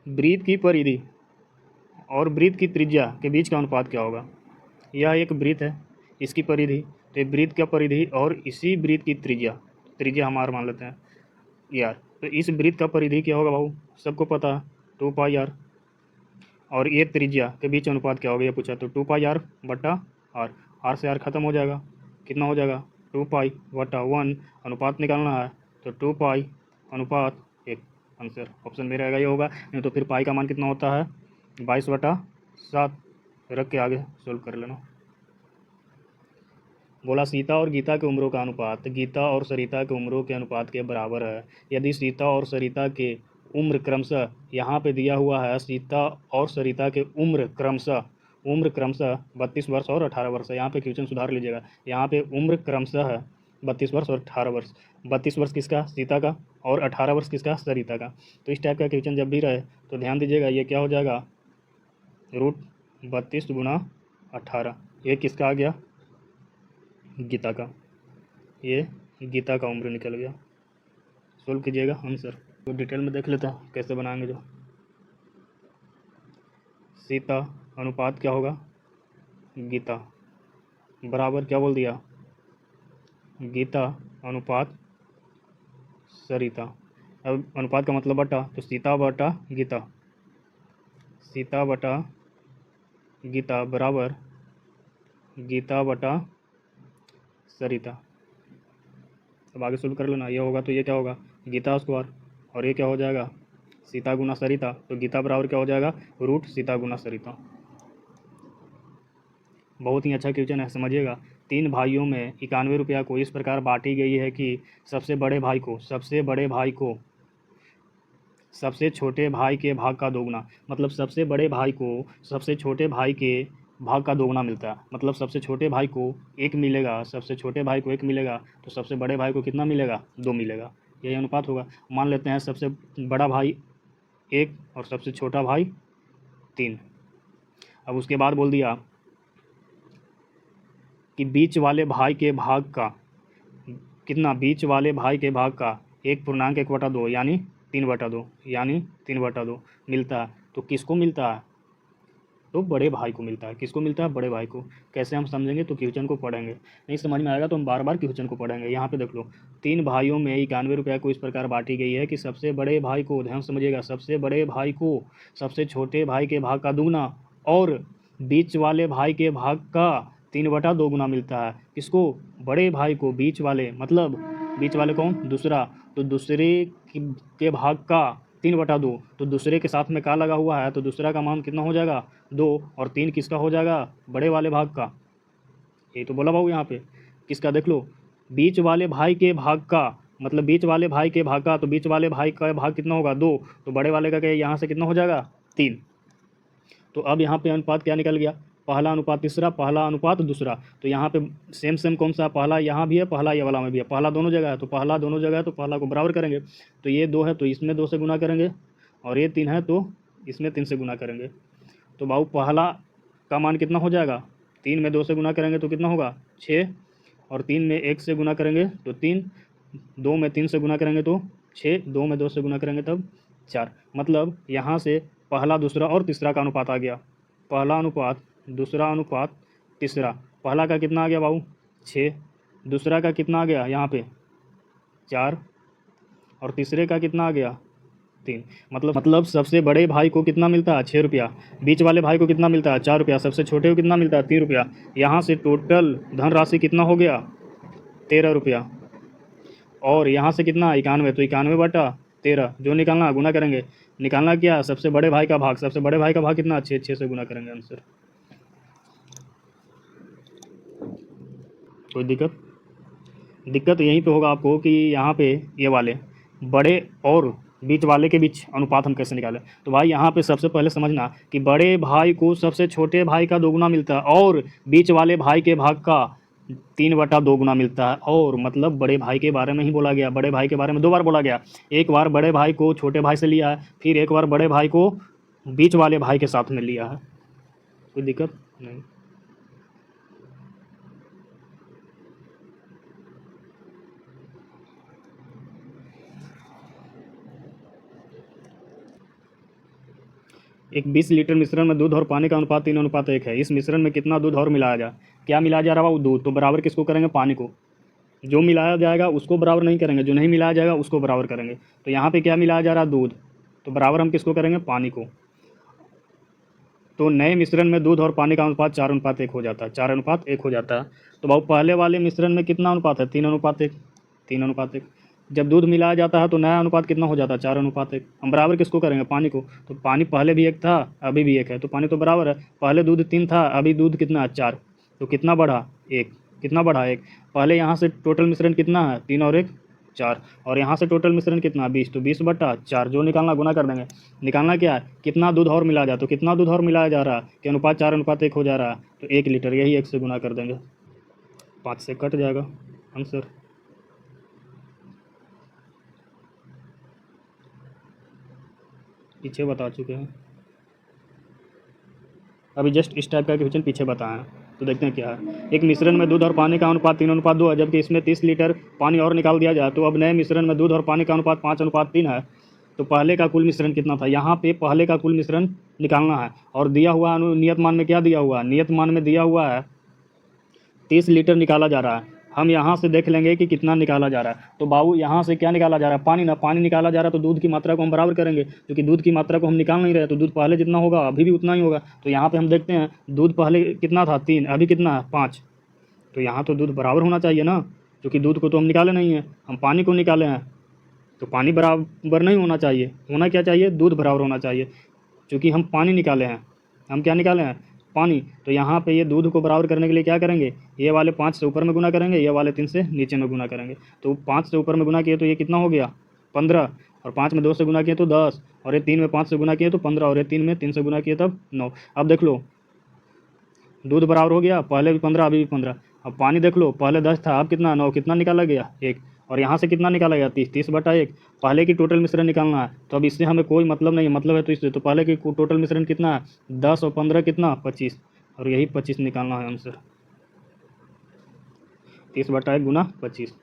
वृत्त की परिधि और वृत्त की त्रिज्या के बीच का अनुपात क्या होगा। यह एक वृत्त है, इसकी परिधि, तो वृत्त का परिधि और इसी वृत्त की त्रिज्या, त्रिज्या हम आर मान लेते हैं यार, तो इस वृत्त का परिधि क्या होगा भाऊ, सबको पता है 2 पाई आर, और ये त्रिज्या के बीच अनुपात क्या होगा ये पूछा, तो 2 पाई आर बटा आर, आर से आर खत्म हो जाएगा, कितना हो जाएगा 2 पाई/1, अनुपात निकालना है तो 2 पाई अनुपात 1, आंसर ऑप्शन में रहेगा ये होगा। नहीं तो फिर पाई का मान कितना होता है 22/7, रख के आगे सोल्व कर लेना। बोला सीता और गीता की उम्रों का अनुपात गीता और सरिता के उम्रों के अनुपात के बराबर है। यदि सीता और सरिता के उम्र क्रमशः, यहाँ पे दिया हुआ है सीता और सरिता के उम्र क्रमशः 32 वर्ष और 18 वर्ष है। यहाँ पे क्वेश्चन सुधार लीजिएगा, यहाँ पे उम्र क्रमशः है 32 वर्ष और 18 वर्ष। 32 वर्ष किसका, सीता का, और 18 वर्ष किसका, सरिता का। तो इस टाइप का क्वेश्चन जब भी रहे तो ध्यान दीजिएगा, ये क्या हो जाएगा √32 × 18, ये किसका आ गया, गीता का, ये गीता का उम्र निकल गया। सोल्व कीजिएगा आंसर। तो डिटेल में देख लेते हैं कैसे बनाएंगे। जो सीता अनुपात क्या होगा गीता, बराबर क्या बोल दिया, गीता अनुपात सरिता। अब अनुपात का मतलब बटा, तो सीता बटा गीता, सीता बटा गीता बराबर गीता बटा सरिता। अब आगे सोल्व कर लेना, ये होगा तो ये क्या होगा गीता स्क्वायर, और ये क्या हो जाएगा सीता गुना सरिता, तो गीता बराबर क्या हो जाएगा √सीता गुना सरिता। बहुत ही अच्छा क्वेश्चन है, समझिएगा। 3 भाइयों में 91 रुपया को इस प्रकार बांटी गई है कि सबसे बड़े भाई को सबसे छोटे भाई के भाग का दोगुना, मतलब सबसे बड़े भाई को सबसे छोटे भाई के भाग का दोगुना मिलता है। मतलब सबसे छोटे भाई को 1 मिलेगा, सबसे छोटे भाई को 1 मिलेगा, तो सबसे बड़े भाई को कितना मिलेगा 2 मिलेगा। यही अनुपात होगा। मान लेते हैं सबसे बड़ा भाई 1 और सबसे छोटा भाई 3। अब उसके बाद बोल दिया कि बीच वाले भाई के भाग का कितना, बीच वाले भाई के भाग का 1.1/2 यानी 3/2, यानी 3/2 मिलता है। तो किसको मिलता है, तो बड़े भाई को मिलता है। किसको मिलता है, बड़े भाई को। कैसे हम समझेंगे, तो क्वेश्चन को पढ़ेंगे, नहीं समझ में आएगा तो हम बार बार क्वेश्चन को पढ़ेंगे। यहाँ पे देख लो, 3 भाइयों में 91 रुपया को इस प्रकार बांटी गई है कि सबसे बड़े भाई को, ध्यान समझिएगा, सबसे बड़े भाई को सबसे छोटे भाई के भाग का दुगना और बीच वाले भाई के भाग का 3/2 गुना मिलता है। किसको, बड़े भाई को। बीच वाले मतलब बीच वाले कौन, दूसरा, तो दूसरे के भाग का 3/2, तो दूसरे के साथ में का लगा हुआ है, तो दूसरा का मान कितना हो जाएगा 2, और 3 किसका हो जाएगा, बड़े वाले भाग का। ये तो बोला भाऊ यहाँ पे किसका, देख लो, बीच वाले भाई के भाग का, मतलब बीच वाले भाई के भाग का, तो बीच वाले भाई का भाग कितना होगा 2, तो बड़े वाले का क्या, यहाँ से कितना हो जाएगा 3। तो अब यहाँ पे अनुपात क्या निकल गया, पहला अनुपात तीसरा, पहला अनुपात दूसरा। तो यहाँ पे सेम सेम कौन सा, पहला यहाँ भी है, पहला ये वाला में भी है, पहला दोनों जगह है, तो पहला दोनों जगह है तो पहला को बराबर करेंगे। तो ये 2 है तो इसमें 2 से गुना करेंगे, और ये 3 है तो इसमें 3 से गुना करेंगे। तो बाबू पहला का मान कितना हो जाएगा, 3 में 2 से गुना करेंगे तो कितना होगा 6, और 3 में 1 से गुना करेंगे तो 3, 2 में 3 से गुना करेंगे तो 6, 2 में 2 से गुना करेंगे तब 4। मतलब यहाँ से पहला दूसरा और तीसरा का अनुपात आ गया, पहला अनुपात दूसरा अनुपात तीसरा। पहला का कितना आ गया बाबू 6, दूसरा का कितना आ गया यहाँ पे 4, और तीसरे का कितना आ गया 3। मतलब सबसे बड़े भाई को कितना मिलता है 6 रुपया, बीच वाले भाई को कितना मिलता है 4 रुपया, सबसे छोटे को कितना मिलता है 3 रुपया। यहाँ से टोटल धनराशि कितना हो गया 13 रुपया, और यहाँ से कितना 91, तो 91/13 जो निकालना गुना करेंगे। निकालना क्या, सबसे बड़े भाई का भाग, सबसे बड़े भाई का भाग कितना 6, 6 से गुना करेंगे आंसर। कोई दिक्कत यहीं पे होगा आपको कि यहाँ पे ये वाले बड़े और बीच वाले के बीच अनुपात हम कैसे निकालें। तो भाई यहाँ पे सबसे पहले समझना कि बड़े भाई को सबसे छोटे भाई का 2 गुना मिलता है, और बीच वाले भाई के भाग का 3/2 गुना मिलता है। और मतलब बड़े भाई के बारे में ही बोला गया, बड़े भाई के बारे में 2 बार बोला गया। एक बार बड़े भाई को छोटे भाई से लिया है, फिर एक बार बड़े भाई को बीच वाले भाई के साथ में लिया है। कोई दिक्कत नहीं। एक 20 लीटर मिश्रण में दूध और पानी का अनुपात 3:1 है। इस मिश्रण में कितना दूध और मिलाया जाए? क्या मिलाया जा रहा है? वो दूध। तो बराबर किसको करेंगे? पानी को। जो मिलाया जाएगा उसको बराबर नहीं करेंगे, जो नहीं मिलाया जाएगा उसको बराबर करेंगे। तो यहाँ पे क्या मिलाया जा रहा है? दूध। तो बराबर हम किसको करेंगे? पानी को। तो नए मिश्रण में दूध और पानी का अनुपात 4:1 हो जाता है। 4:1 हो जाता है। तो भाव पहले वाले मिश्रण में कितना अनुपात है? 3:1। 3:1। जब दूध मिलाया जाता है तो नया अनुपात कितना हो जाता है? 4:1। हम बराबर किसको करेंगे? पानी को। तो पानी पहले भी 1 था, अभी भी 1 है, तो पानी तो बराबर है। पहले दूध 3 था, अभी दूध कितना है? 4। तो कितना बढ़ा? 1। कितना बढ़ा? 1। पहले यहाँ से टोटल मिश्रण कितना है? 3 और 1 4। और यहाँ से टोटल मिश्रण कितना? 20। तो 20/4 जो निकालना गुना कर देंगे। निकालना क्या है? कितना दूध और मिलाया जाए। तो कितना दूध और मिलाया जा रहा है कि अनुपात 4:1 हो जा रहा है? तो 1 लीटर, यही 1 से गुना कर देंगे। 5 से कट जाएगा आंसर। पीछे बता चुके हैं, अभी जस्ट इस टाइप का क्वेश्चन पीछे बताए हैं। तो देखते हैं क्या है। एक मिश्रण में दूध और पानी का अनुपात 3:2 है, जबकि इसमें 30 लीटर पानी और निकाल दिया जाए। तो अब नए मिश्रण में दूध और पानी का अनुपात 5:3 है। तो पहले का कुल मिश्रण कितना था? यहाँ पे पहले का कुल मिश्रण निकालना है। और दिया हुआ नियत मान में क्या दिया हुआ है? नियत मान में दिया हुआ है 30 लीटर निकाला जा रहा है। हम यहाँ से देख लेंगे कि कितना निकाला जा रहा है। तो बाबू यहाँ से क्या निकाला जा रहा है? पानी ना। पानी निकाला जा रहा है तो दूध की मात्रा को हम बराबर करेंगे, क्योंकि दूध की मात्रा को हम निकाल नहीं रहे। तो दूध पहले जितना होगा अभी भी उतना ही होगा। तो यहाँ पे हम देखते हैं दूध पहले कितना था? 3, अभी कितना है? 5। तो यहाँ तो दूध बराबर होना चाहिए ना, क्योंकि दूध को तो हम निकाले नहीं हैं, हम पानी को निकाले हैं। तो पानी बराबर नहीं होना चाहिए, होना क्या चाहिए? दूध बराबर होना चाहिए, क्योंकि हम पानी निकाले हैं। हम क्या निकाले हैं? पानी। तो यहाँ पे ये दूध को बराबर करने के लिए क्या करेंगे? ये वाले 5 से ऊपर में गुना करेंगे, ये वाले 3 से नीचे में गुना करेंगे। तो 5 से ऊपर में गुना किए तो ये कितना हो गया? 15। और 5 में 2 से गुना किए तो 10। और ये 3 में 5 से गुना किए तो 15। और ये 3 में 3 से गुना किए तब 9। अब देख लो दूध बराबर हो गया, पहले भी 15 अभी भी 15। अब पानी देख लो, पहले 10 था, अब कितना? 9। कितना निकाला गया? 1। और यहाँ से कितना निकाला गया? 30। 30/1 पहले की टोटल मिश्रण निकालना है। तो अब इससे हमें कोई मतलब नहीं है, मतलब है तो इससे। तो पहले की टोटल मिश्रण कितना है? 10 और 15 कितना? 25। और यही 25 निकालना है आंसर। 30/1 गुना 25।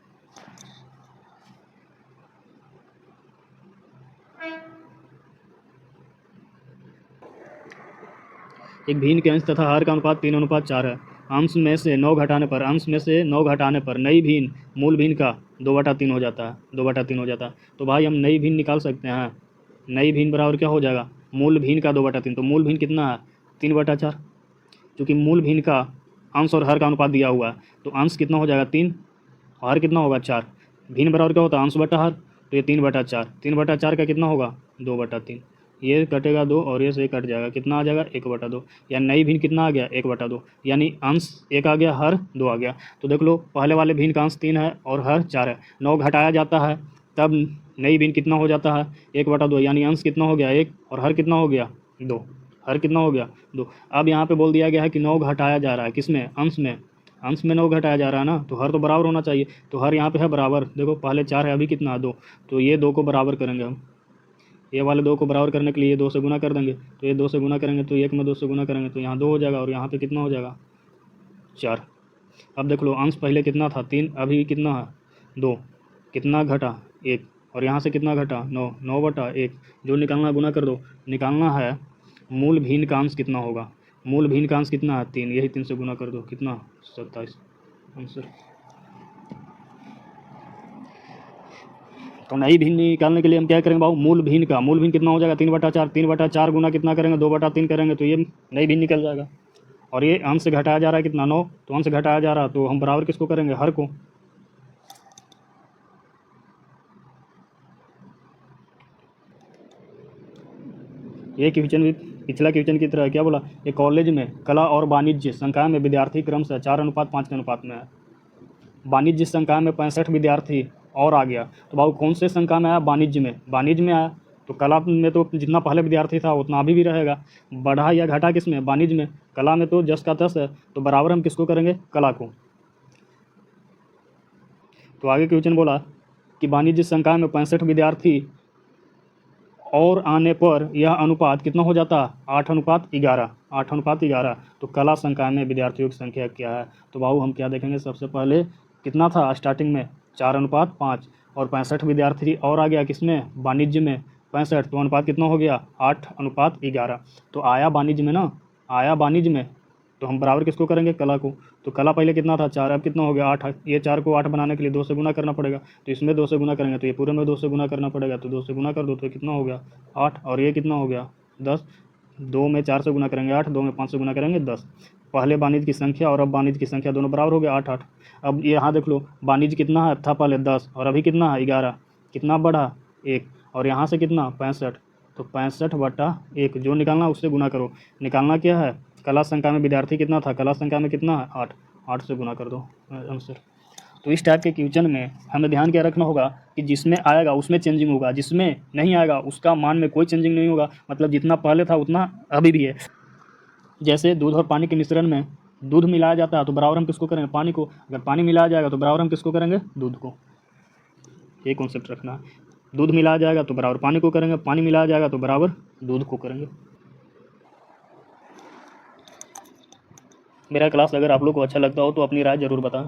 एक भिन्न के अंश तथा हर का अनुपात 3:4 है। अंश में से 9 घटाने पर नई भिन्न मूल भिन्न का 2/3 हो जाता है। 2/3 हो जाता है। तो भाई हम नई भिन्न निकाल सकते हैं। नई भिन्न बराबर क्या हो जाएगा? मूल भिन्न का 2/3। तो मूल भिन्न कितना है? 3/4, क्योंकि मूल भिन्न का अंश और हर का अनुपात दिया हुआ है। तो अंश कितना हो जाएगा? 3। और हर कितना होगा? 4। भिन्न बराबर क्या होता है? अंश बटा हर। तो ये 3/4। 3/4 का कितना होगा? 2/3। ये कटेगा 2 और ये से कट जाएगा, कितना आ जाएगा? 1/2। यानी नई भिन्न कितना आ गया? 1/2। यानी अंश 1 आ गया, हर 2 आ गया। तो देख लो पहले वाले भिन्न का अंश 3 है और हर 4 है। 9 घटाया जाता है तब नई भिन्न कितना हो जाता है? 1/2। यानी अंश कितना हो गया? 1 और हर कितना हो गया? 2। हर कितना हो गया? 2। अब यहाँ पे बोल दिया गया है कि 9 घटाया जा रहा है, किसमें? अंश में। अंश में 9 घटाया जा रहा है ना, तो हर तो बराबर होना चाहिए। तो हर यहाँ पे है बराबर, देखो पहले 4 है, अभी कितना है? 2। तो ये 2 को बराबर करेंगे हम। ये वाले 2 को बराबर करने के लिए ये 2 से गुना कर देंगे। तो ये 2 से गुना करेंगे तो 1 में 2 से गुना करेंगे तो यहाँ 2 हो जाएगा, और यहाँ पे कितना हो जाएगा? 4। अब देख लो अंश पहले कितना था? 3, अभी कितना है? 2। कितना घटा? 1। और यहाँ से कितना घटा? 9। 9/1 जो निकालना गुना कर दो। निकालना है मूल भिन्न का अंश कितना होगा? मूल भिन्न का अंश कितना है? 3। यही 3 से गुना कर दो, कितना? 27 आंसर। तो नई भिन्न निकालने के लिए हम क्या करेंगे बाबू? मूल भिन्न का। मूल भिन्न कितना हो जाएगा? 3/4। 3/4 गुना कितना करेंगे? 2/3 करेंगे तो ये नई भिन्न निकल जाएगा। और ये अंश से घटाया जा रहा है कितना? 9। तो अंश से घटाया जा रहा है तो हम बराबर किसको करेंगे? हर को। ये क्वेश्चन भी पिछला क्वेश्चन की तरह क्या बोला? एक कॉलेज में कला और वाणिज्य संकाय में विद्यार्थी क्रमशः 4:5 के अनुपात में है। वाणिज्य संकाय में 65 विद्यार्थी और आ गया। तो बाबू कौन से संकाय में आया? वाणिज्य में। वाणिज्य में आया तो कला में तो जितना पहले विद्यार्थी था उतना अभी भी रहेगा। बढ़ा या घटा किस में? वाणिज्य में। कला में तो 10 का 10 है, तो बराबर हम किसको करेंगे? कला को। तो आगे क्वेश्चन बोला कि वाणिज्य संकाय में 65 विद्यार्थी और आने पर यह अनुपात कितना हो जाता है? 8:11। 8:11। तो कला संकाय में विद्यार्थियों की संख्या क्या है? तो बाबू हम क्या देखेंगे? सबसे पहले कितना था स्टार्टिंग में? 4:5। और 65 विद्यार्थी और आ गया किसमें? वाणिज्य में। 65, तो अनुपात कितना हो गया 8:11। तो आया वाणिज्य में ना, आया वाणिज्य में, तो हम बराबर किसको करेंगे, कला को। तो कला पहले कितना था 4, अब कितना हो गया 8। ये 4 को 8 बनाने के लिए 2 से गुना करना पड़ेगा, तो इसमें 2 से गुना करेंगे तो ये पूरे में 2 से गुना करना पड़ेगा, तो 2 से गुना कर दो तो कितना हो गया 8, और ये कितना हो गया 10। 2 में 4 से गुना करेंगे 8, 2 में 5 से गुना करेंगे 10। पहले वाणिज्य की संख्या और अब वाणिज्य की संख्या दोनों बराबर हो गया 8 8। अब यहाँ देख लो वाणिज्य कितना है, था पहले 10 और अभी कितना है 11, कितना बढ़ा 1, और यहाँ से कितना 65, तो 65/1 जो निकालना उससे गुना करो। निकालना क्या है, कला संख्या में विद्यार्थी कितना था, कला संख्या में कितना है 8, 8 से गुना कर दो आंसर। तो इस टाइप के क्वेश्चन में हमें ध्यान क्या रखना होगा कि जिसमें आएगा उसमें चेंजिंग होगा, जिसमें नहीं आएगा उसका मान में कोई चेंजिंग नहीं होगा, मतलब जितना पहले था उतना अभी भी है। जैसे दूध और पानी के मिश्रण में दूध मिलाया जाता है तो बराबर हम किसको करेंगे, पानी को। अगर पानी मिलाया जाएगा तो बराबर हम किसको करेंगे, दूध को। ये कॉन्सेप्ट रखना है। दूध मिलाया जाएगा तो बराबर पानी को करेंगे, पानी मिलाया जाएगा तो बराबर दूध को करेंगे। मेरा क्लास अगर आप लोग को अच्छा लगता हो तो अपनी राय ज़रूर बताएं।